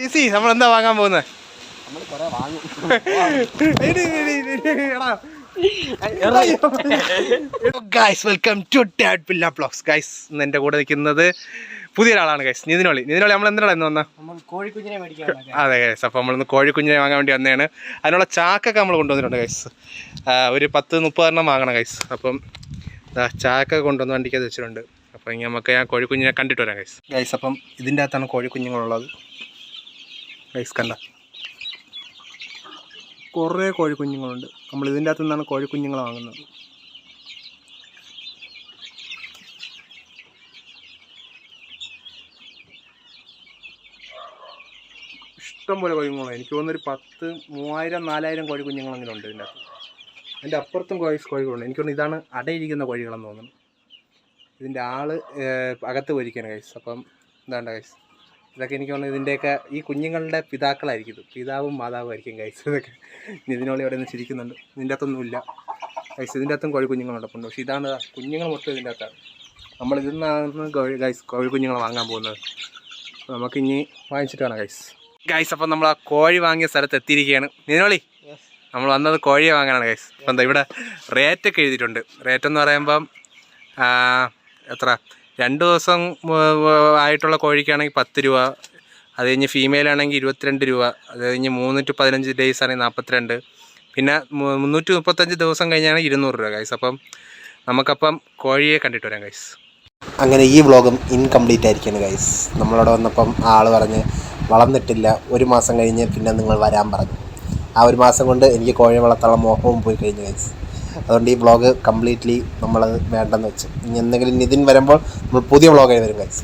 നിസി നമ്മളെന്താ വാങ്ങാൻ പോകുന്നത്? ഗൈസ് വെൽക്കം ടു ഡാഡ് പില്ല ബ്ലോഗ്സ്. ഗൈസ് ഇന്ന് എൻ്റെ കൂടെ നിൽക്കുന്നത് പുതിയൊരാളാണ് ഗൈസ്, നിതിനോളി. നമ്മൾ എന്തിനാണ് ഇന്ന് വന്നത്? അതെ ഗൈസ്, അപ്പോൾ നമ്മളിന്ന് കോഴിക്കുഞ്ഞിനെ വാങ്ങാൻ വേണ്ടി വന്നതാണ്. അതിനുള്ള ചാക്കൊക്കെ നമ്മൾ കൊണ്ടുവന്നിട്ടുണ്ട് ഗൈസ്. ഒരു 10-30 വാങ്ങണം ഗൈസ്. അപ്പം ചാക്കൊക്കെ കൊണ്ടുവന്ന് വണ്ടിക്കത് വെച്ചിട്ടുണ്ട്. അപ്പോൾ ഇനി നമുക്ക് ഞാൻ കോഴിക്കുഞ്ഞിനെ കണ്ടിട്ട് വരാം ഗൈസ്. ഗൈസ് അപ്പം ഇതിൻ്റെ അകത്താണ് കോഴിക്കുഞ്ഞുങ്ങളുള്ളത് ഗൈസ്. കണ്ട കുറേ കോഴിക്കുഞ്ഞുങ്ങളുണ്ട്. നമ്മൾ ഇതിൻ്റെ അകത്തു നിന്നാണ് കോഴിക്കുഞ്ഞുങ്ങൾ വാങ്ങുന്നത്. ഇഷ്ടംപോലെ കോഴിക്കുഞ്ഞുങ്ങളാണ്. എനിക്ക് തോന്നുന്നൊരു 10,000-3,000-4,000 കോഴിക്കുഞ്ഞുങ്ങളെങ്കിലും ഉണ്ട് ഇതിൻ്റെ അകത്ത്. അതിൻ്റെ അപ്പുറത്തും കോഴികളുണ്ട്. എനിക്ക് തോന്നുന്നു ഇതാണ് അടയിരിക്കുന്ന കോഴികളെന്ന് തോന്നുന്നു. ഇതിൻ്റെ ആള് അകത്ത് പോയിരിക്കുകയാണ് ഗൈസ്. അപ്പം എന്താണ്ട ഗൈസ്, ഇതൊക്കെ എനിക്ക് തോന്നുന്നു ഇതിൻ്റെയൊക്കെ ഈ കുഞ്ഞുങ്ങളുടെ പിതാക്കളായിരിക്കും. ഇത് പിതാവും മാതാവും ആയിരിക്കും ഗൈസ്. ഇതൊക്കെ നിതിനോളി അവിടെ നിന്ന് ചിരിക്കുന്നുണ്ട്. ഇതിൻ്റെ അകത്തൊന്നുമില്ല ഗൈസ്. ഇതിൻ്റെ അകത്തും കോഴിക്കുഞ്ഞുങ്ങളുണ്ട്. പക്ഷേ ഇതാണ് കുഞ്ഞുങ്ങൾ മൊത്തം ഇതിൻ്റെ അകത്താണ്. നമ്മൾ ഇതിൽ നിന്നാണ് കോഴിക്കുഞ്ഞുങ്ങൾ വാങ്ങാൻ പോകുന്നത്. നമുക്കിനി വാങ്ങിച്ചിട്ട് വേണം ഗൈസ്. ഗൈസ് അപ്പം നമ്മൾ ആ കോഴി വാങ്ങിയ സ്ഥലത്ത് എത്തിയിരിക്കുകയാണ്. നിതിനോളി, നമ്മൾ വന്നത് കോഴിയെ വാങ്ങാനാണ് ഗൈസ്. അപ്പം എന്താ ഇവിടെ റേറ്റൊക്കെ എഴുതിയിട്ടുണ്ട്. റേറ്റ് എന്ന് പറയുമ്പം എത്ര 2 ദിവസം ആയിട്ടുള്ള കോഴിക്കാണെങ്കിൽ 10 രൂപ, അത് കഴിഞ്ഞ് ഫീമെയിലാണെങ്കിൽ 22 രൂപ, അത് കഴിഞ്ഞ് 3 to 15 ഡേയ്സ് ആണെങ്കിൽ 42, പിന്നെ 335 ദിവസം കഴിഞ്ഞാണെങ്കിൽ 200 രൂപ ഗൈസ്. അപ്പം നമുക്കപ്പം കോഴിയെ കണ്ടിട്ട് വരാം ഗൈസ്. അങ്ങനെ ഈ വ്ളോഗും ഇൻകംപ്ലീറ്റ് ആയിരിക്കുകയാണ് ഗൈസ്. നമ്മളവിടെ വന്നപ്പം ആൾ പറഞ്ഞ് വളർന്നിട്ടില്ല, 1 മാസം കഴിഞ്ഞ് പിന്നെ നിങ്ങൾ വരാൻ പറഞ്ഞു. ആ 1 മാസം കൊണ്ട് എനിക്ക് കോഴി വളർത്താനുള്ള മോഹവും പോയി കഴിഞ്ഞു ഗൈസ്. അതുകൊണ്ട് ഈ വ്ളോഗ് കംപ്ലീറ്റ്ലി നമ്മളത് വേണ്ടെന്ന് വെച്ചു. ഇനി എന്തെങ്കിലും നിതിൻ വരുമ്പോൾ നമ്മൾ പുതിയ വ്ളോഗായി വരും ഗൈസ്.